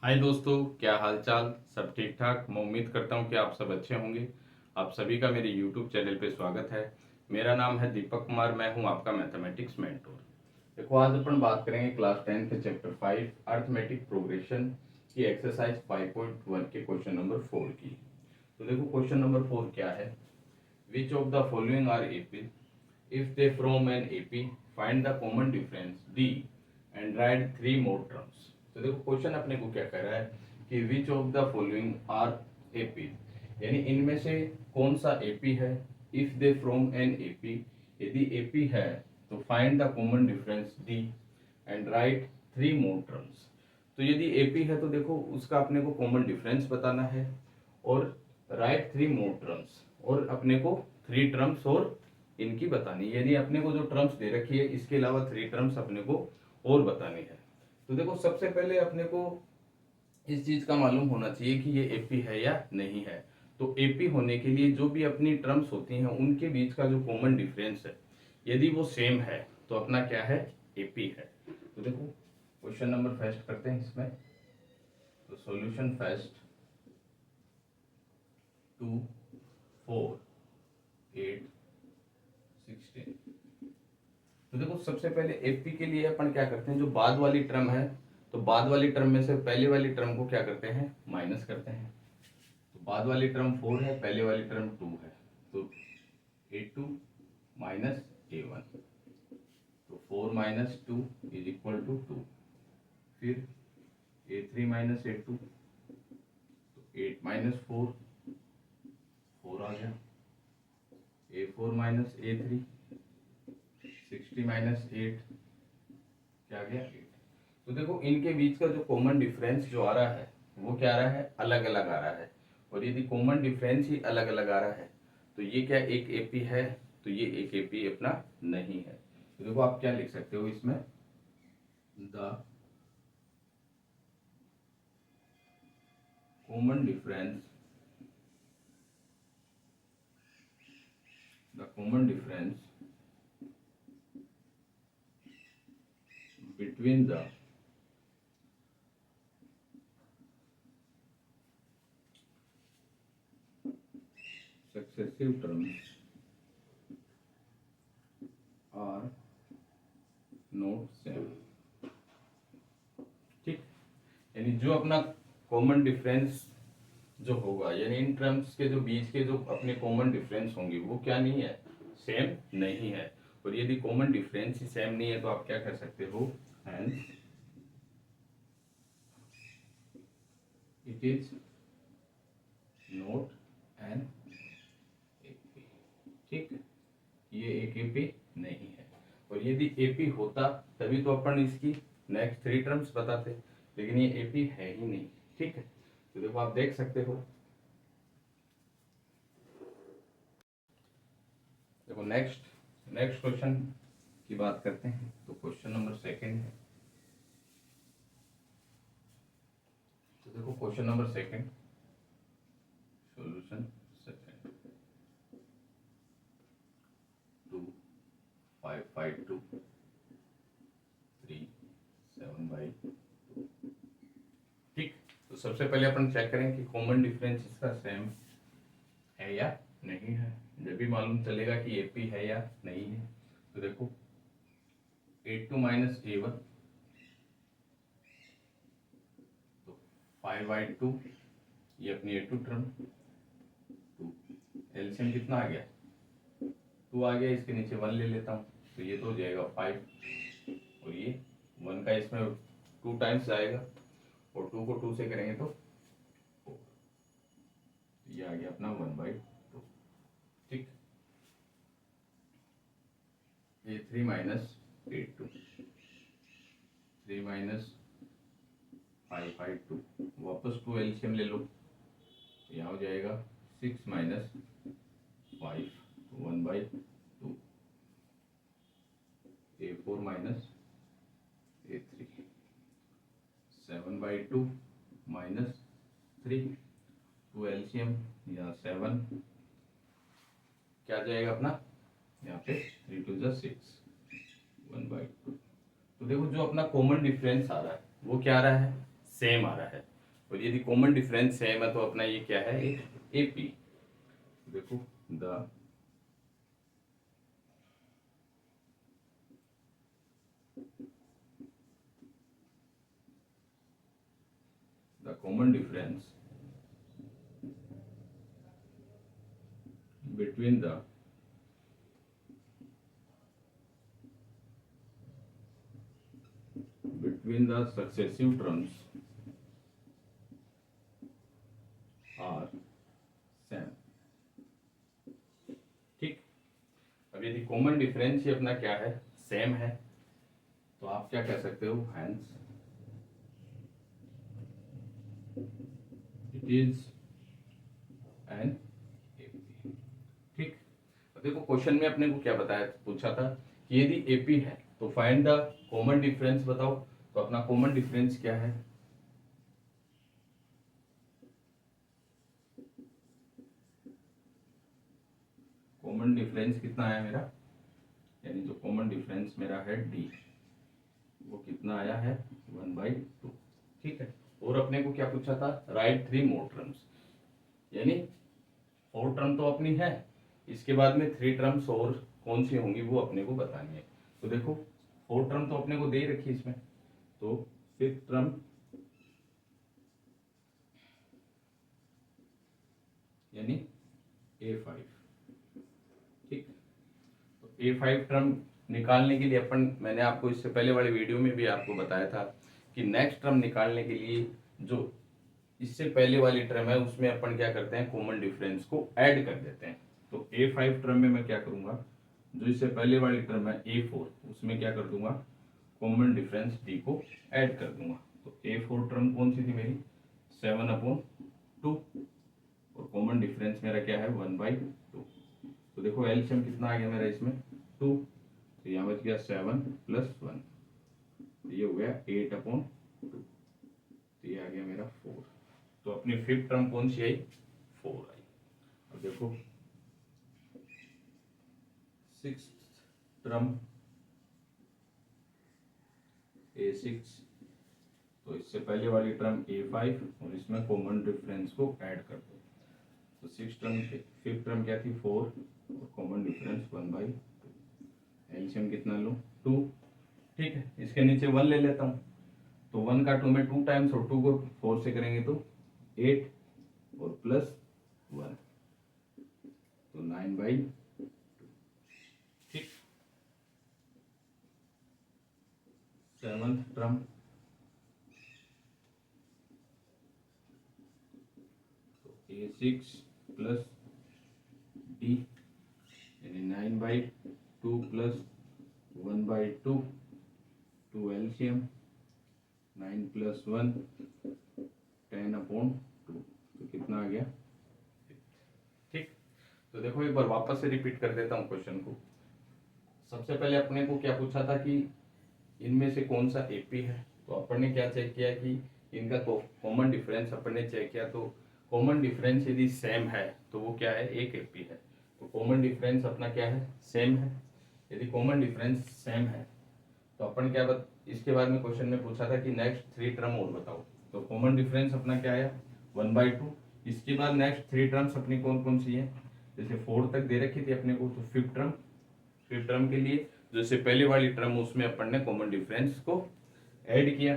हाय दोस्तों, क्या हाल चाल। सब ठीक ठाक। मैं उम्मीद करता हूँ कि आप सब अच्छे होंगे। आप सभी का मेरे यूट्यूब चैनल पे स्वागत है। मेरा नाम है दीपक कुमार। मैं हूँ आपका मैथमेटिक्स मेंटोर। देखो, आज अपन बात करेंगे क्लास 10 के चैप्टर 5 अर्थमेटिक प्रोग्रेशन की एक्सरसाइज 5.1 के क्वेश्चन नंबर 4 की। तो देखो, क्वेश्चन नंबर 4 क्या है। Which of the following are AP if they from an AP find the common difference D and write three more terms। तो देखो, क्वेश्चन अपने को क्या कर रहा है कि which of the following are AP, यानी इनमें से कौन सा AP है। If they from an AP, यदि AP है तो find the common difference D and write three more terms. तो यदि AP है तो देखो उसका अपने को कॉमन डिफरेंस बताना है और राइट थ्री मोर टर्म्स, और अपने को थ्री टर्म्स और इनकी बतानी है। यानी अपने को जो टर्म्स दे रखी है इसके अलावा थ्री टर्म्स अपने को और बतानी है। तो देखो, सबसे पहले अपने को इस चीज का मालूम होना चाहिए कि ये एपी है या नहीं है। तो एपी होने के लिए जो भी अपनी टर्म्स होती हैं उनके बीच का जो कॉमन डिफरेंस है, यदि वो सेम है तो अपना क्या है, एपी है। तो देखो, क्वेश्चन नंबर फर्स्ट करते हैं इसमें। तो सॉल्यूशन फर्स्ट 2 4 8 16। तो देखो, सबसे पहले एपी के लिए अपन क्या करते हैं, जो बाद वाली टर्म है तो बाद वाली टर्म में से पहले वाली टर्म को क्या करते हैं, माइनस करते हैं। तो बाद वाली टर्म 4 है, पहले वाली टर्म 2 है। तो A2 माइनस A1, तो 4 माइनस 2 इज इक्वल टू 2। फिर A3 माइनस A2, तो 8 माइनस 4, 4 आ गया। A4 माइनस A3, 60 माइनस 8, क्या आ गया, 8। तो देखो, इनके बीच का जो कॉमन डिफरेंस जो आ रहा है वो क्या आ रहा है, अलग अलग आ रहा है। और यदि कॉमन डिफरेंस ही अलग अलग आ रहा है तो ये क्या एक एपी है, तो ये एक एपी अपना नहीं है। तो देखो, आप क्या लिख सकते हो इसमें, the common difference, the common difference between the successive terms are not same. ठीक, यानी जो अपना कॉमन डिफरेंस जो होगा, यानी इन टर्म्स के जो बीच के जो अपने कॉमन डिफरेंस होंगे वो क्या नहीं है, सेम नहीं है। और यदि कॉमन डिफरेंस ही सेम नहीं है तो आप क्या कर सकते हो, hence it is not an AP. ठीक, ये एक एपी नहीं है। और यदि एपी होता तभी तो अपन इसकी नेक्स्ट थ्री टर्म्स बताते, लेकिन ये एपी है ही नहीं। ठीक है, तो देखो आप देख सकते हो। देखो, नेक्स्ट नेक्स्ट क्वेश्चन की बात करते हैं। तो क्वेश्चन नंबर सेकंड है। तो देखो, question number second, solution second 2 5 5 2 3 7 by. ठीक, तो सबसे पहले अपन चेक करें कि कॉमन डिफरेंस इसका सेम है या नहीं है। जब भी मालूम चलेगा कि एपी है या नहीं है। तो देखो, A2 माइनस A1, तो 5/2, ये अपनी A2 टर्म। 2 एलसीएम कितना आ गया, 2 आ गया। इसके नीचे 1 ले लेता हूँ तो ये तो हो जाएगा 5, और ये 1 का इसमें 2 टाइम्स जाएगा, और 2 को 2 से करेंगे तो 4। ये आ गया अपना 1/2। ठीक, A3 माइनस A2, 3 माइनस 5/2, वापस 2 एलसीएम ले लो तो यहाँ हो जाएगा 6 minus 5, 1/2। A4 minus A3, 7/2 minus 3, 2 LCM यहाँ 7, क्या आ जाएगा अपना यहाँ पे 3 2 जा 6, 1/2। तो देखो, जो अपना कॉमन डिफरेंस आ रहा है वो क्या आ रहा है, सेम आ रहा है। और यदि कॉमन डिफरेंस सेम है तो अपना ये क्या है, एक एपी। देखो the common difference between the successive terms are same. ठीक, अब यदि कॉमन डिफरेंस ही अपना क्या है, सेम है, तो आप क्या कह सकते हो, hence it is an AP. ठीक, अब देखो क्वेश्चन में अपने को क्या बताया, पूछा था कि यदि एपी है तो फाइंड द कॉमन डिफरेंस बताओ। तो अपना कॉमन डिफरेंस क्या है, कॉमन डिफरेंस कितना आया मेरा, यानी जो कॉमन डिफरेंस मेरा है डी, वो कितना आया है 1/2। ठीक है, और अपने को क्या पूछा था, राइट 3 मोर टर्म्स, यानी 4 टर्म तो अपनी है, इसके बाद में 3 टर्म्स और कौन सी होंगी वो अपने को बतानी है। तो देखो 4 टर्म तो अपने को दे रखी है इसमें, तो 5th टर्म यानी A5। ठीक, तो A5 टर्म निकालने के लिए अपन, मैंने आपको इससे पहले वाली वीडियो में भी आपको बताया था कि नेक्स्ट टर्म निकालने के लिए जो इससे पहले वाली टर्म है उसमें अपन क्या करते हैं, कॉमन डिफरेंस को ऐड कर देते हैं। तो A5 टर्म में मैं क्या करूंगा, जो इससे पहले वाली टर्म है A4, उसमें क्या कर दूंगा, कॉमन डिफरेंस D को ऐड कर दूंगा। तो A4 टर्म कौन सी थी मेरी, 7/2, और कॉमन डिफरेंस मेरा क्या है 1/2। तो देखो एलसीएम कितना आ गया मेरा इसमें 2, तो यहाँ बच गया 7 + 1, तो ये हो गया 8/2, तो ये आ गया मेरा 4। तो अपनी 5th टर्म कौन सी आई, 4 आई। अब देखो 6th टर्म A6, तो इससे पहले वाली टर्म A5 और इसमें कॉमन डिफरेंस को ऐड कर दो। तो 5th टर्म क्या थी 4 और कॉमन डिफरेंस 1/2, एलसीएम कितना लो 2। ठीक है, इसके नीचे 1 ले लेता हूँ, तो 1 का 2 में 2 टाइम्स, और 2 को 4 से करेंगे तो 8 और +1, तो 9/2। ठीक, 7th टर्म तो A6 + D, यानी 9/2 + 1/2, 2 एलसीएम, 9 + 1 10/2, तो कितना आ गया। ठीक, तो देखो एक बार वापस से रिपीट कर देता हूँ क्वेश्चन को। सबसे पहले अपने को क्या पूछा था कि इनमें से कौन सा एपी है, तो अपन ने क्या चेक किया कि इनका कॉमन डिफरेंस अपन ने चेक किया, तो कॉमन डिफरेंस यदि सेम है तो वो क्या है, एक एपी है। तो कॉमन डिफरेंस अपना क्या है, सेम है। यदि कॉमन डिफरेंस सेम है तो अपन क्या इसके बाद में क्वेश्चन में पूछा था कि नेक्स्ट 3 टर्म और बताओ। तो कॉमन डिफरेंस अपना क्या आया 1/2। इसके बाद नेक्स्ट 3 टर्म्स अपनी कौन कौन सी है, जैसे 4 तक दे रखी थी अपने को, तो 5th टर्म के लिए जैसे पहले वाली टर्म उसमें अपन ने कॉमन डिफरेंस को ऐड किया,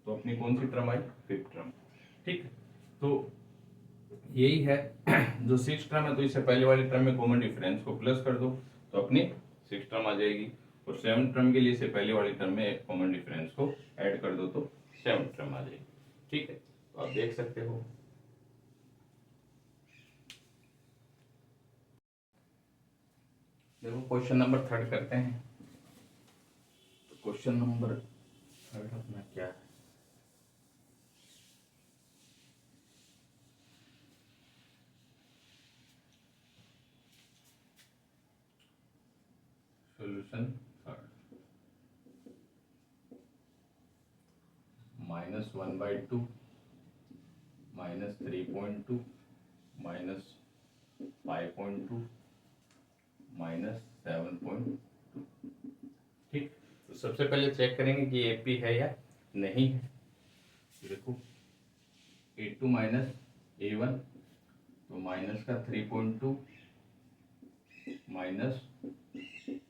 तो अपनी कौन सी टर्म आई 5th टर्म। ठीक, तो यही है जो 6th टर्म है, तो इससे पहले वाली टर्म में कॉमन डिफरेंस को प्लस कर दो तो अपनी 6th टर्म आ जाएगी, और 7th टर्म के लिए से पहले वाली टर्म में कॉमन डिफरेंस को ऐड कर दो तो 7th टर्म आ जाएगी। ठीक है, तो आप देख सकते हो। देखो क्वेश्चन नंबर 3 करते हैं। तो क्वेश्चन नंबर 3 अपना क्या है, सॉल्यूशन 3, -1/2 -3.2 -5.2 -7.2। ठीक, तो सबसे पहले चेक करेंगे कि एपी है या नहीं है। देखो A2 माइनस A1, तो माइनस का 3.2 माइनस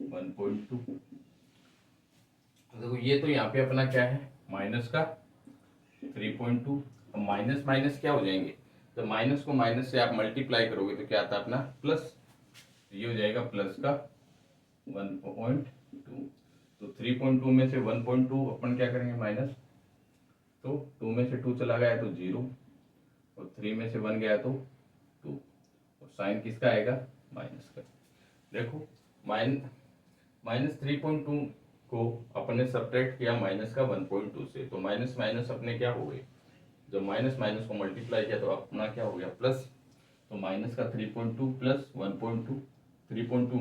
1.2। तो देखो ये तो यहाँ पे अपना क्या है, माइनस का 3.2। अब माइनस माइनस क्या हो जाएंगे, तो माइनस को माइनस से आप मल्टीप्लाई करोगे तो क्या आता है अपना प्लस, ये हो जाएगा प्लस का 1.2। तो 3.2 में से 1.2 अपन क्या करेंगे माइनस, तो 2 में से 2 चला गया तो 0, और 3 में से 1 गया तो 2, और साइन किसका आएगा, माइनस का। देखो माइनस 3.2 को अपने सब्ट्रैक्ट किया माइनस का 1.2 से, तो माइनस माइनस अपने क्या हो गए, जब माइनस माइनस को मल्टीप्लाई किया तो अपना क्या हो गया प्लस। तो माइनस का 3.2 प्लस 1.2, 3.2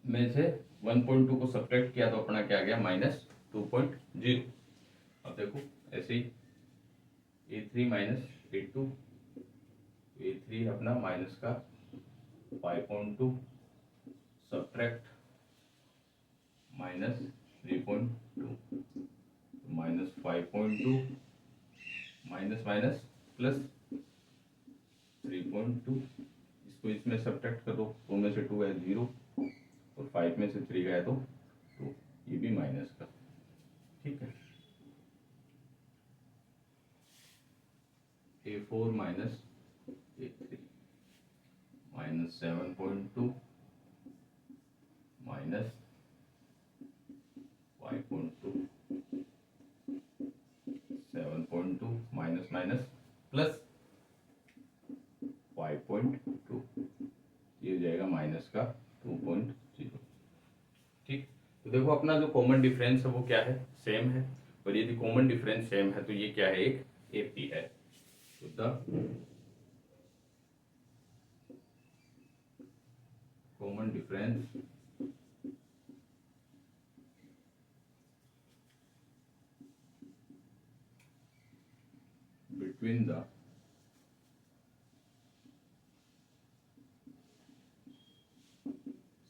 में से 1.2 को सब्ट्रैक्ट किया तो अपना क्या आ गया माइनस 2.0। अब देखो ऐसे ही A3 माइनस A2, A3 अपना माइनस का 5.2 subtract minus 3.2, minus 5.2 minus minus plus 3.2, इसको इसमें सब्ट्रैक्ट कर दो, 2 में से 2 है 0, और 5 में से 3 गया तो 2, ये भी माइनस का। ठीक है, A4 minus A3 minus 7.2 minus 5.2, 7.2 minus minus plus 5.2, ये हो जाएगा माइनस का 2.0। ठीक, तो देखो अपना जो कॉमन डिफरेंस है वो क्या है, सेम है, और यदि कॉमन डिफरेंस सेम है तो ये क्या है, एक एपी है। तो the common difference between the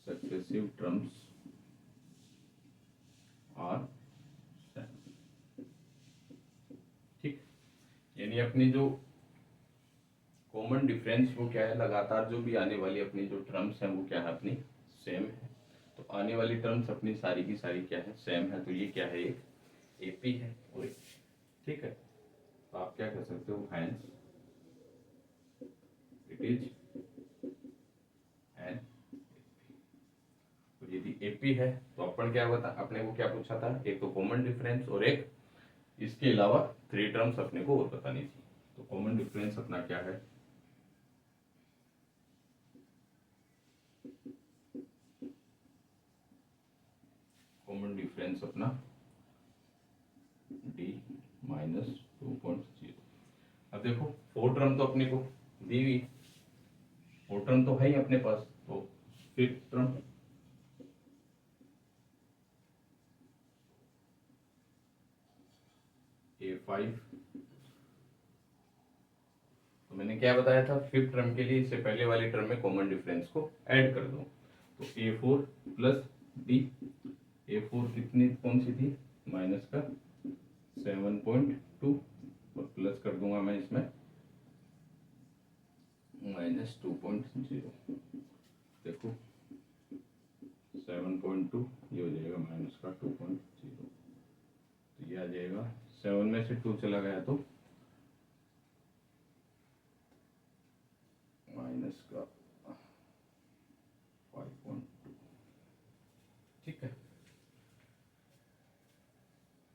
successive terms are same. ठीक, यानी अपनी जो कॉमन डिफरेंस वो क्या है, लगातार जो भी आने वाली अपनी जो टर्म्स हैं वो क्या है, अपनी सेम है। तो आने वाली टर्म्स अपनी सारी की सारी क्या है, सेम है, तो ये क्या है, एक एपी है। और ठीक है, तो आप क्या कर सकते हो, हैंस इट इज एन, तो यदि एपी है तो अपन क्या बता, अपने को क्या पूछा था, एक तो कॉमन डिफरेंस और एक इसके अलावा 3 टर्म्स अपने को और बतानी थी। तो कॉमन डिफरेंस अपना क्या है, कॉमन डिफरेंस अपना d माइनस 2.0। अब देखो 4 टर्म तो अपने को दी हुई, 4 टर्म तो है ही अपने पास, तो 5th टर्म A5, तो मैंने क्या बताया था, 5th टर्म के लिए इससे पहले वाली टर्म में कॉमन डिफरेंस को ऐड कर दो। तो A4 प्लस D, A4 कितनी कौन सी थी, माइनस का 7.2, और प्लस कर दूंगा मैं इसमें माइनस 2.0। देखो 7.2, ये हो जाएगा माइनस का 2.0, तो ये आ जाएगा 7 में से 2 चला गया तो माइनस का 5.2। ठीक है,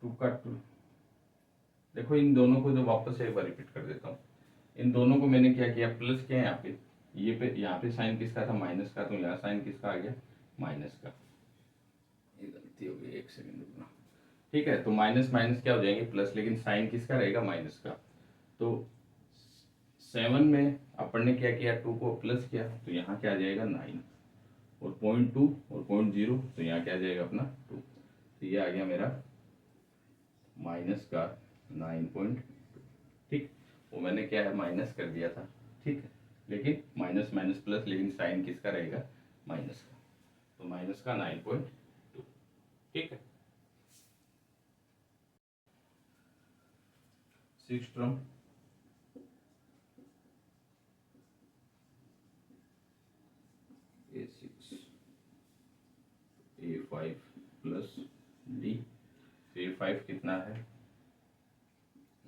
2 का 2, देखो इन दोनों को जो वापस एक बार रिपीट कर देता हूँ, इन दोनों को मैंने क्या किया, प्लस किया यहाँ पे, ये पे यहाँ पे साइन किसका था, माइनस का, तो यहाँ साइन किसका आ गया, माइनस का। ये गलती हो गई, एक सेकंड रुकना। ठीक है, तो माइनस माइनस क्या हो जाएंगे प्लस, लेकिन साइन किसका रहेगा, माइनस का। तो 7 में अपन ने क्या किया, 2 को प्लस किया, तो यहाँ क्या आ जाएगा 9, और 0.2 और 0.0, तो यहाँ क्या आ जाएगा अपना 2, तो ये आ गया मेरा माइनस का 9.2। ठीक, वो मैंने क्या है, माइनस कर दिया था। ठीक है, लेकिन माइनस माइनस प्लस, लेकिन साइन किसका रहेगा, माइनस का, तो माइनस का 9.2। ठीक है, six term A6 A5 plus D। A5 कितना है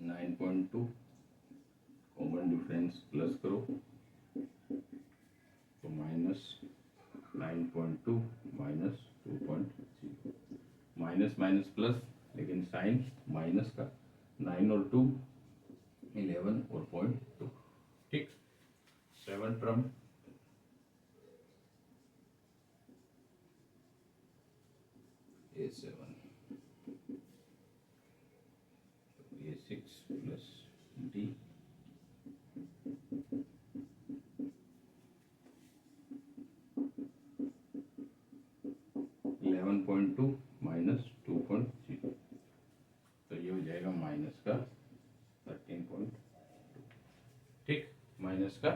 9.2, कॉमन डिफरेंस प्लस करो तो minus 9.2 minus 2.0, minus minus plus, लेकिन साइन माइनस का, 9 और 2 11 और 0.2। ठीक, 7 term A7 A6 plus D 11.2 minus 2.0, तो ये हो जाएगा माइनस का 13.2। ठीक, माइनस का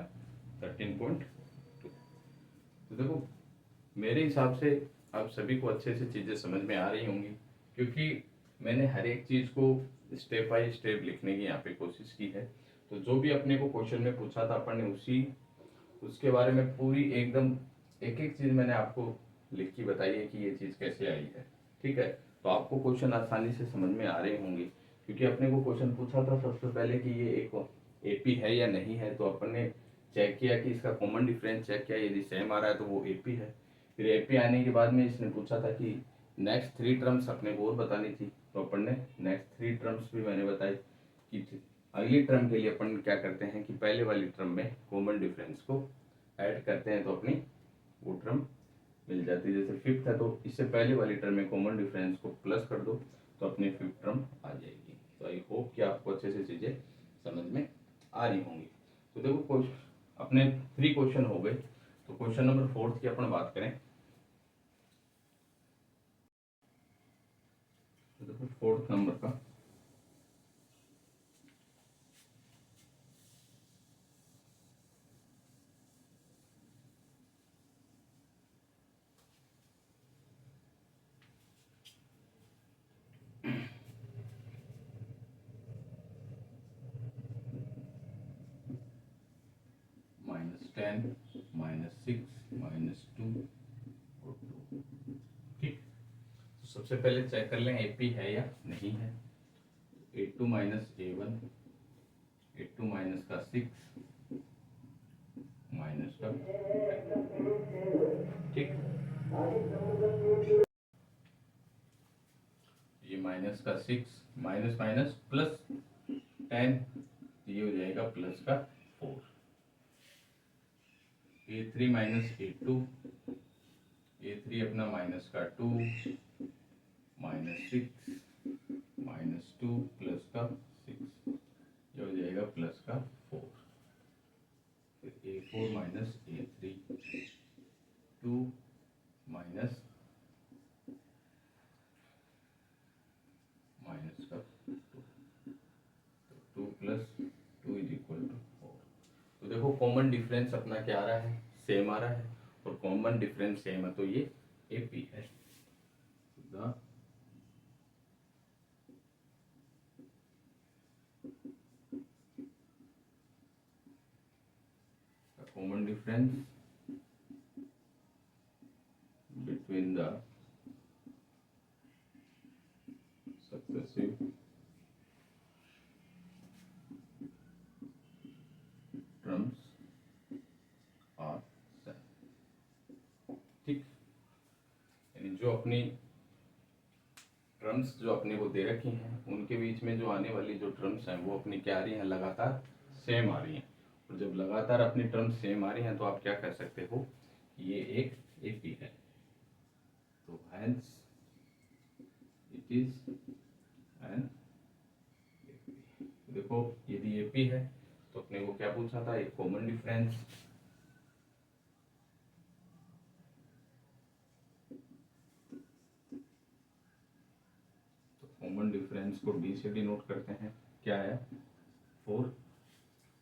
13.2। तो देखो मेरे हिसाब से आप सभी को अच्छे से चीज़ें समझ में आ रही होंगी, क्योंकि मैंने हर एक चीज़ को स्टेप बाय स्टेप लिखने की यहाँ पे कोशिश की है। तो जो भी अपने को क्वेश्चन में पूछा था अपन ने उसके बारे में पूरी एकदम एक एक चीज़ मैंने आपको लिख के बताई है कि ये चीज़ कैसे आई है। ठीक है, तो आपको क्वेश्चन आसानी से समझ में आ रहे होंगे, क्योंकि अपने को क्वेश्चन पूछा था सबसे पहले कि ये एक एपी है या नहीं है, तो अपन ने चेक किया कि इसका कॉमन डिफरेंस चेक किया, यदि सेम आ रहा है तो वो एपी है। फिर एपी आने के बाद में इसने पूछा था कि नेक्स्ट 3 टर्म्स अपने को और बतानी थी, तो अपन ने नेक्स्ट 3 टर्म्स भी मैंने बताई कि अगली टर्म के लिए अपन क्या करते हैं कि पहले वाली टर्म में कॉमन डिफरेंस को ऐड करते हैं तो अपनी वो टर्म मिल जाती है। जैसे फिफ्थ है तो इससे पहले वाली टर्म में कॉमन डिफरेंस को प्लस कर दो तो अपनी फिफ्थ टर्म आ जाएगी। तो आई होप कि आपको अच्छे से चीज़ें समझ में आ रही होंगी। तो देखो अपने 3 क्वेश्चन हो गए, तो क्वेश्चन नंबर 4 की अपन बात करें तो देखो 4th नंबर का -10 -6 -2 और 2। ठीक, तो सबसे पहले चेक कर लें एपी है या नहीं है। A2 minus A1, A2 minus का 6 माइनस का, ठीक, ये माइनस का 6 माइनस माइनस प्लस 10, ये हो जाएगा प्लस का 4। A3 माइनस A2, A3 अपना माइनस का 2 -6 -2 प्लस का 6, ये हो जाएगा प्लस का 4। फिर A4 minus A3 2 minus minus का 2 प्लस 2 इज इक्वल टू 4। तो देखो कॉमन डिफरेंस अपना क्या आ रहा है, सेम आ रहा है, और कॉमन डिफरेंस सेम है तो ये एपी है। Common difference between the successive terms are same. ठीक, यानी जो अपनी टर्म्स जो अपने को दे रखी हैं उनके बीच में जो आने वाली जो टर्म्स हैं वो अपनी क्या आ रही हैं, लगातार सेम आ रही हैं। और जब लगातार अपनी टर्म्स सेम आ रही हैं तो आप क्या कह सकते हो, ये एक एपी है। तो hence it is an AP. देखो यदि एपी है तो अपने को क्या पूछा था, एक कॉमन डिफरेंस, तो कॉमन डिफरेंस को डी से डिनोट करते हैं, क्या है 4।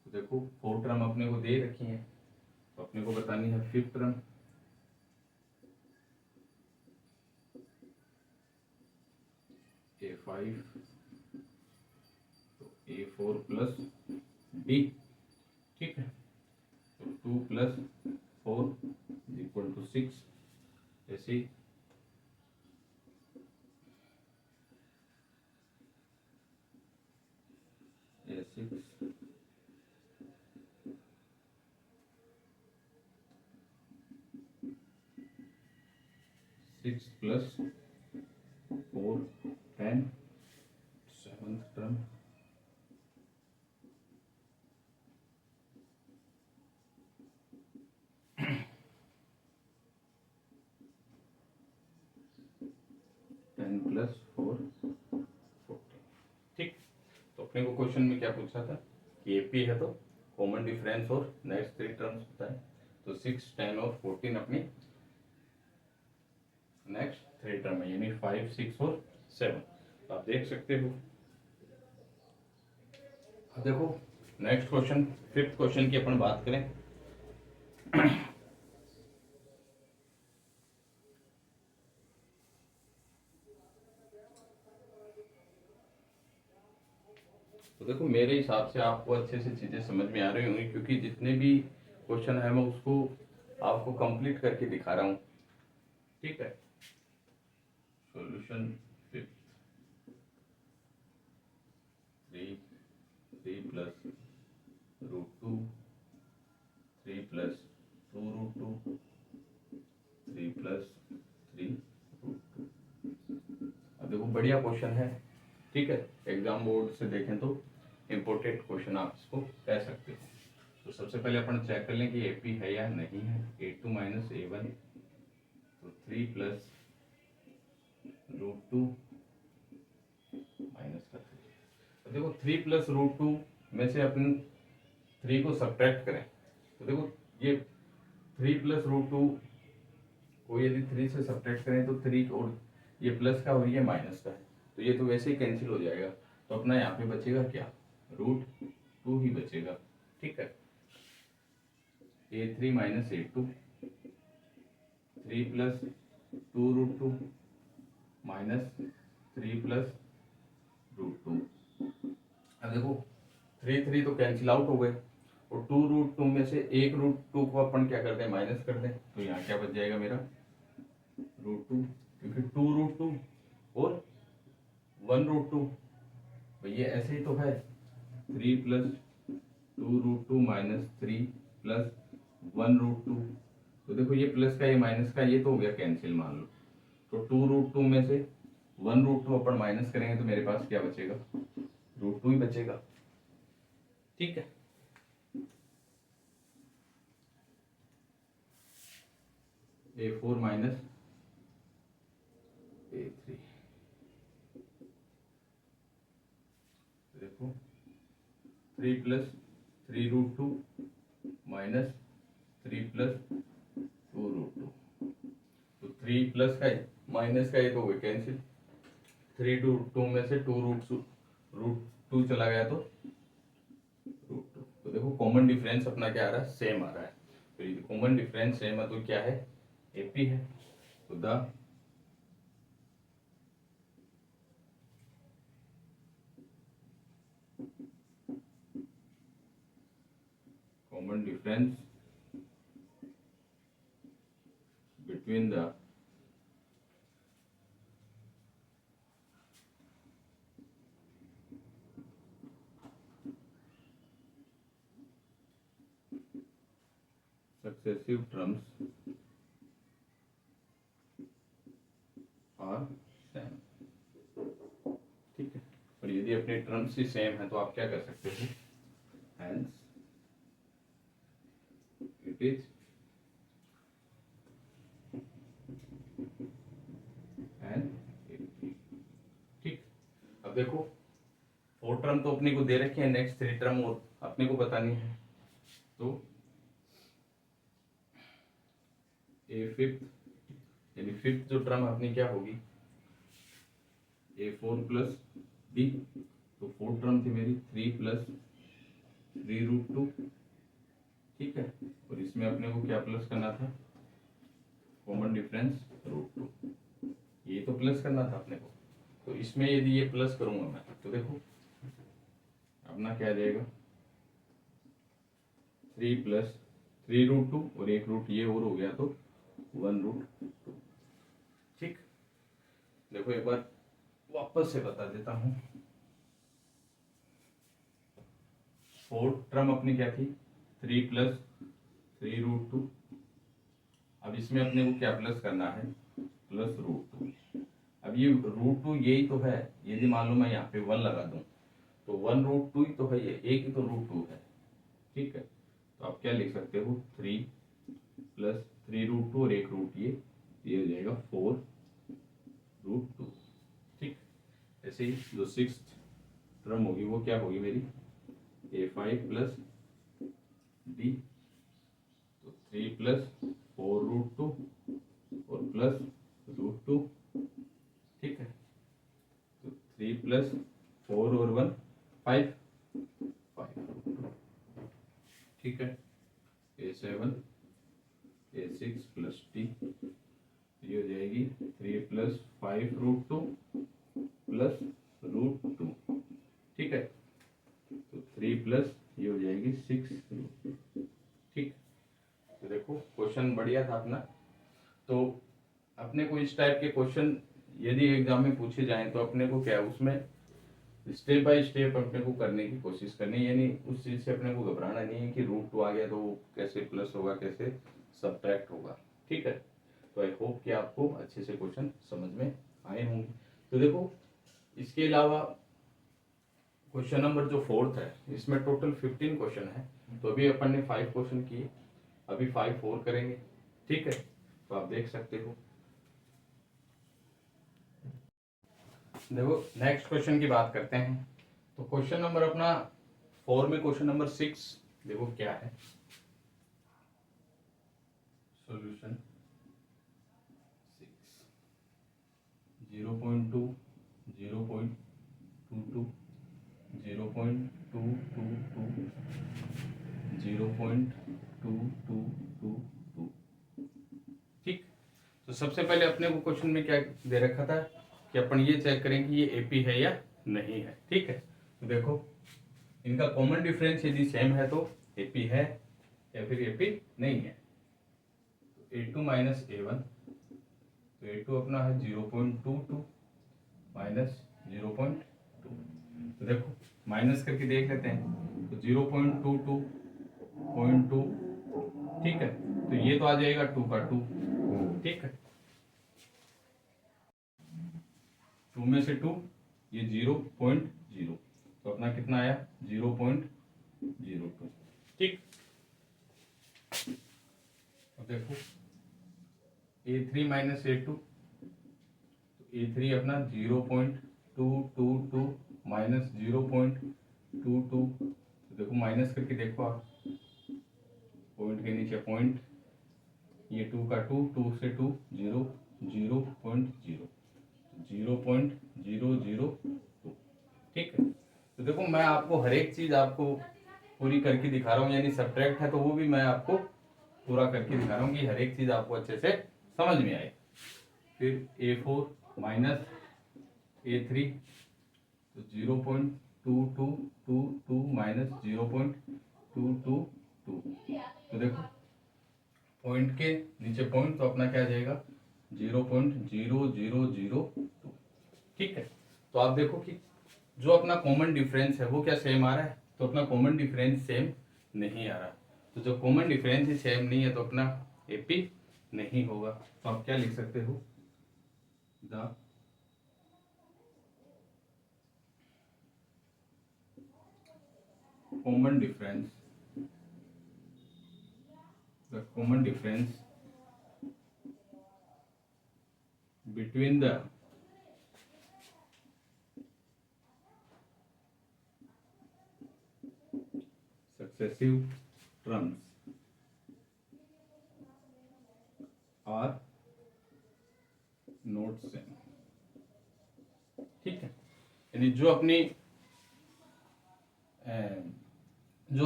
तो देखो 4 टर्म अपने को दे रखी हैं तो अपने को बतानी है फिफ्थ टर्म। A5, तो A5 A4 प्लस B, ठीक है। तो 2 प्लस 4 इज इक्वल टू 6, ऐसे A6 6 plus 4 10, seventh term, plus 4 14, ठीक। तो अपने को क्वेश्चन में क्या पूछा था कि एपी है तो कॉमन डिफरेंस और नेक्स्ट 3 टर्म्स होता है। तो 6 10 और 14 अपनी नेक्स्ट 3 टर्म है, यानी 5 6 और 7। तो आप देख सकते हो। अब देखो नेक्स्ट क्वेश्चन, फिफ्थ क्वेश्चन की अपन बात करें। तो देखो मेरे हिसाब से आपको अच्छे से चीजें समझ में आ रही होंगी, क्योंकि जितने भी क्वेश्चन है मैं उसको आपको कंप्लीट करके दिखा रहा हूँ, ठीक है। Solution fifth, 3 plus √2, 3 plus 2√2, 3 plus 3√2। अब देखो बढ़िया क्वेश्चन है, ठीक है। एग्जाम बोर्ड से देखें तो इम्पोर्टेंट क्वेश्चन आप इसको कह सकते हो। तो सबसे पहले अपन चेक कर लें कि एपी है या नहीं है। A2 माइनस A1, तो 3 प्लस √2 माइनस का 3। तो देखो 3 प्लस √2 में से अपन 3 को सब्ट्रैक्ट करें, तो देखो ये 3 प्लस √2 को यदि 3 से सब्ट्रैक्ट करें तो 3 और ये प्लस का और ये माइनस का है, तो ये तो वैसे ही कैंसिल हो जाएगा। तो अपना यहाँ पे बचेगा क्या, √2 ही बचेगा, ठीक है। A3 minus A2, 3 plus 2√2 minus 3 plus √2। अब देखो 3 तो कैंसिल आउट हो गए, और 2√2 में से एक √2 को अपन क्या कर दें, माइनस कर दें। तो यहाँ क्या बच जाएगा मेरा √2, क्योंकि 2√2 और 1√2 भैया ऐसे ही तो है। 3 प्लस 2√2 माइनस 3 प्लस 1√2, तो देखो ये प्लस का ये माइनस का ये तो हो गया कैंसिल, मान लो। तो 2√2 में से 1√2 अपन माइनस करेंगे तो मेरे पास क्या बचेगा, √2 ही बचेगा, ठीक है। A4 माइनस A3, देखो 3 प्लस 3√2 माइनस 3 प्लस 2√2, तो 3 प्लस का माइनस का ये तो हो गया कैंसिल। 3√2 में से 2√2 चला गया तो √2। तो देखो कॉमन डिफरेंस अपना क्या आ रहा है, सेम आ रहा है। तो ये कॉमन डिफरेंस सेम है तो क्या है, एपी है। तो the common difference between the successive terms are same, ठीक है। और यदि अपने टर्म्स ही सेम है तो आप क्या कर सकते हो, hence it is an AP, ठीक। अब देखो 4 टर्म तो अपने को दे रखे हैं, नेक्स्ट 3 टर्म और अपने को बतानी है। तो ए फिफ्थ यानी फिफ्थ जो टर्म अपनी क्या होगी, A4 प्लस B, तो 4 टर्म थी मेरी 3 प्लस 3√2, ठीक है। और इसमें अपने को क्या प्लस करना था, कॉमन डिफरेंस √2, ये तो प्लस करना था अपने को। तो इसमें यदि ये प्लस करूंगा मैं तो देखो अपना क्या आ जाएगा 3 प्लस 3√2 और 1 रूट ये और हो गया तो 1√2। ठीक, देखो एक बार वापस से बता देता हूं। फोर्थ टर्म अपनी क्या थी 3 प्लस 3√2। अब इसमें अपने को क्या प्लस करना है +√2। अब ये √2 यही तो है, यदि मान लो मैं यहाँ पे 1 लगा दूं तो 1√2 ही तो है, ये एक ही तो √2 है। ठीक है, तो आप क्या लिख सकते हो 3 प्लस 3√2 और 1 रूट ये हो जाएगा 4√2। ठीक, ऐसे ही जो सिक्स्थ टर्म होगी वो क्या होगी मेरी A5 प्लस D, तो 3 प्लस 4√2 और प्लस √2। ठीक है, तो 3 प्लस 4 और 1 5 5√2। ठीक है, A7 A6 प्लस D, ये हो जाएगी 3 प्लस 5√2 प्लस √2। ठीक है, तो 3 प्लस ये हो जाएगी 6√2। ठीक, तो देखो क्वेश्चन बढ़िया था अपना। तो अपने को इस टाइप के क्वेश्चन यदि एग्जाम में पूछे जाएं तो अपने को क्या है उसमें स्टेप बाय स्टेप अपने को करने की कोशिश करनी है, यानी उस चीज से अपने को घबराना नहीं है कि √2 आ गया तो कैसे प्लस होगा कैसे सब्ट्रैक्ट होगा। ठीक है, तो आई होप कि आपको अच्छे से क्वेश्चन समझ में आए होंगे। तो देखो इसके अलावा क्वेश्चन नंबर जो फोर्थ है इसमें टोटल 15 क्वेश्चन है। तो अभी अपन ने 5 क्वेश्चन किए, अभी 5 और करेंगे। ठीक है, तो आप देख सकते हो। देखो नेक्स्ट क्वेश्चन की बात करते हैं। तो क्वेश्चन नंबर अपना 4 में क्वेश्चन नंबर 6 देखो क्या है। सॉल्यूशन 6 0.2 0.22 0.222 0.2222। ठीक, तो सबसे पहले अपने को क्वेश्चन में क्या दे रखा था कि अपन ये चेक करें कि ये एपी है या नहीं है। ठीक है, तो देखो इनका कॉमन डिफरेंस यदि सेम है तो एपी है या फिर एपी नहीं है। तो A2 माइनस A1, तो A2 अपना है 0.22 माइनस 0.2। तो देखो माइनस करके देख लेते हैं, तो 0.22.2। ठीक है, तो ये तो आ जाएगा 2 का 2। ठीक है, 2 में से 2 ये 0.0, तो अपना कितना आया 0.02। ठीक, अब देखो A3 माइनस A2, तो A3 अपना 0.222 माइनस 0.22। तो देखो माइनस करके देखो आप, पॉइंट के नीचे पॉइंट, ये 2 का 2, 2 से 2 0 0.0 0.002। ठीक है, तो देखो मैं आपको हर एक चीज आपको पूरी करके दिखा रहा हूँ, यानी सब्ट्रैक्ट है तो वो भी मैं आपको पूरा करके दिखा रहा हूँ कि हर एक चीज आपको अच्छे से समझ में आए। फिर A4 माइनस A3, तो 0.2222 माइनस 0.222। तो देखो पॉइंट के नीचे पॉइंट, तो अपना क्या आ जाएगा 0.0002। ठीक है, तो आप देखो कि जो अपना कॉमन डिफरेंस है वो क्या सेम आ रहा है, तो अपना कॉमन डिफरेंस सेम नहीं आ रहा। तो जो कॉमन डिफरेंस ही सेम नहीं है तो अपना एपी नहीं होगा। तो आप क्या लिख सकते हो the common difference between the successive terms are not same। ठीक है, यानी जो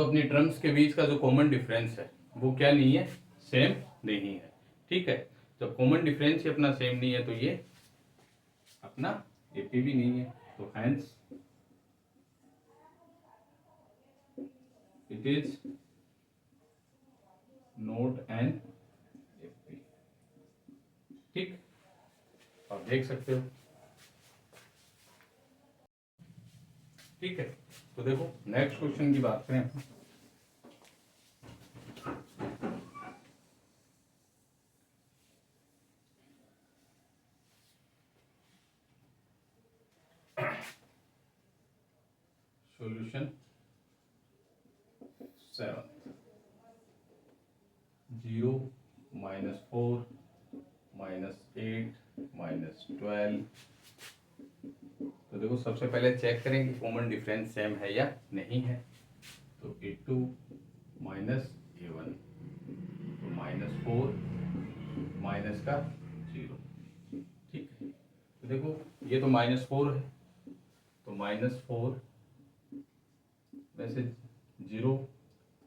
अपनी टर्म्स के बीच का जो कॉमन डिफरेंस है वो क्या नहीं है, सेम नहीं है। ठीक है, जब कॉमन डिफरेंस ही अपना सेम नहीं है तो ये अपना एपी भी नहीं है। तो hence it is not an AP. ठीक, आप देख सकते हो। ठीक है, तो देखो नेक्स्ट क्वेश्चन की बात करें अपन। सॉल्यूशन 7, 0 -4 -8 -12। तो देखो सबसे पहले चेक करें कि कॉमन डिफरेंस सेम है या नहीं है। तो A2 माइनस A1, तो -4 माइनस का 0। ठीक है, तो देखो ये तो -4 है, तो -4 में से 0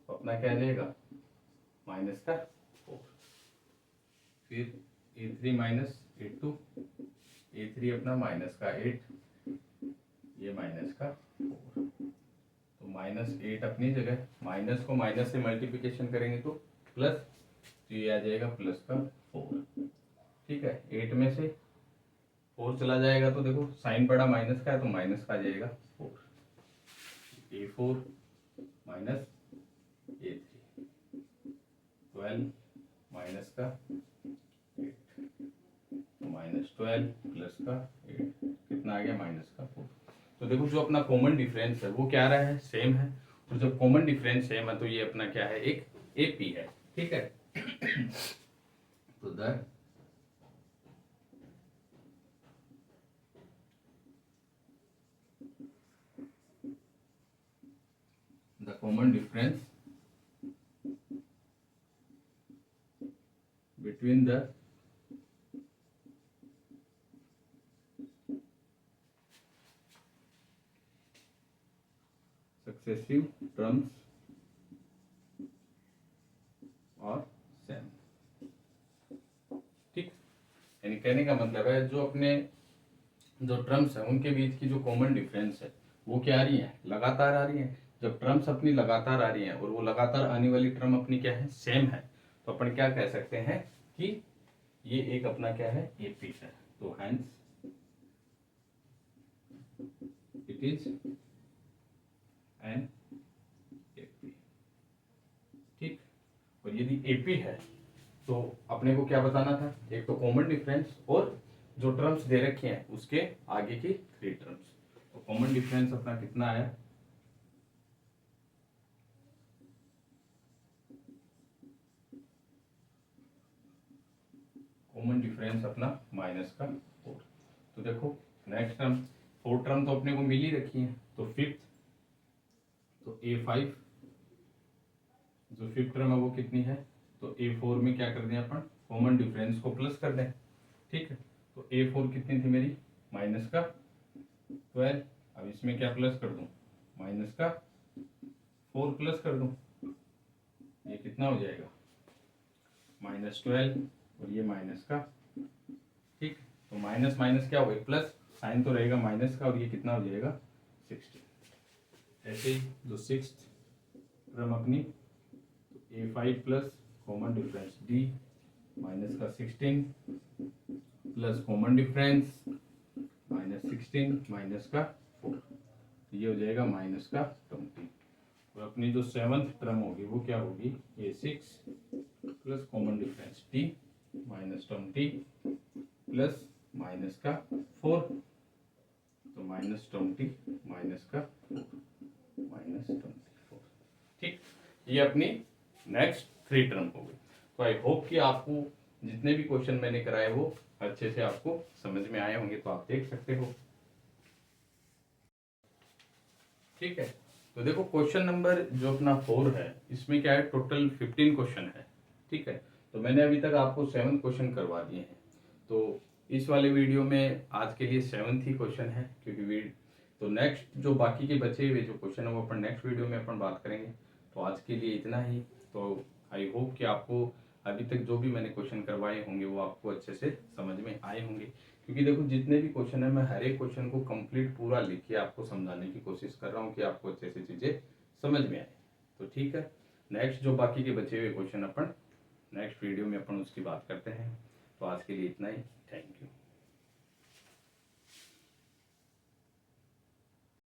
अपना क्या जाएगा, माइनस का 4। फिर A3 माइनस A2, A3 अपना माइनस का 8, ये माइनस का 4। तो -8 अपनी जगह, माइनस को माइनस से मल्टीप्लिकेशन करेंगे तो प्लस, तो ये आ जाएगा प्लस का 4। ठीक है, 8 में से 4 चला जाएगा तो देखो साइन बड़ा माइनस का है, तो माइनस का आ जाएगा 4। A4 माइनस A3, 12 माइनस का 8, तो -12 प्लस का 8 कितना आ गया, माइनस का 4। तो देखो जो अपना कॉमन डिफरेंस है वो क्या रहा है, सेम है। और जब कॉमन डिफरेंस सेम है तो ये अपना क्या है, एक एपी है। ठीक है, तो the common difference between the successive terms और सेम। ठीक, यानी कहने का मतलब है जो अपने जो टर्म्स है उनके बीच की जो कॉमन डिफरेंस है वो क्या आ रही है, लगातार आ रही है। जब टर्म्स अपनी लगातार आ रही हैं और वो लगातार आने वाली टर्म अपनी क्या है, सेम है, तो अपन क्या कह सकते हैं कि ये एक अपना क्या है, एपी है। तो hence it is an AP. ठीक, और यदि एपी है तो अपने को क्या बताना था, एक तो कॉमन डिफरेंस और जो टर्म्स दे रखे हैं उसके आगे की 3 टर्म्स। तो कॉमन डिफरेंस अपना कितना है, कॉमन डिफरेंस अपना माइनस का 4। तो देखो नेक्स्ट टर्म, 4 टर्म तो अपने को मिल ही रखी है, तो फिफ्थ, तो A5 जो फिफ्थ टर्म है वो कितनी है, तो A4 में क्या कर दें अपन, कॉमन डिफरेंस को प्लस कर दें। ठीक है, तो A4 कितनी थी मेरी, माइनस का 12। अब इसमें क्या प्लस कर दूं, माइनस का 4 प्लस कर दूं, ये कितना हो जाएगा, -12, और ये माइनस का। ठीक, तो माइनस माइनस क्या हो गया, प्लस, साइन तो रहेगा माइनस का, और ये कितना हो जाएगा 16। ऐसे ही जो सिक्स्थ टर्म अपनी, तो A5 plus common difference D minus का 16 प्लस कॉमन डिफरेंस -16 माइनस का 4, तो ये हो जाएगा माइनस का 20। और अपनी जो सेवंथ टर्म होगी वो क्या होगी, A6 plus common difference D -20 plus minus का 4, तो -20 माइनस का 4, -24। ठीक, ये अपनी नेक्स्ट 3 टर्म हो गई। तो आई होप कि आपको जितने भी क्वेश्चन मैंने कराए वो अच्छे से आपको समझ में आए होंगे, तो आप देख सकते हो। ठीक है, तो देखो क्वेश्चन नंबर जो अपना 4 है इसमें क्या है, टोटल 15 क्वेश्चन है। ठीक है, तो मैंने अभी तक आपको 7 क्वेश्चन करवा दिए हैं। तो इस वाले वीडियो में आज के लिए 7th ही क्वेश्चन है, क्योंकि तो नेक्स्ट जो बाकी के बचे हुए जो क्वेश्चन है वो अपन नेक्स्ट वीडियो में अपन बात करेंगे। तो आज के लिए इतना ही। तो आई होप कि आपको अभी तक जो भी मैंने क्वेश्चन करवाए होंगे वो आपको अच्छे से समझ में आए होंगे, क्योंकि देखो जितने भी क्वेश्चन है मैं हर एक क्वेश्चन को कंप्लीट पूरा लिख के आपको समझाने की कोशिश कर रहा हूँ कि आपको अच्छे से चीजें समझ में आए। तो ठीक है, नेक्स्ट जो बाकी के बचे हुए क्वेश्चन अपन नेक्स्ट वीडियो में अपन उसकी बात करते हैं। तो आज के लिए इतना ही, थैंक यू।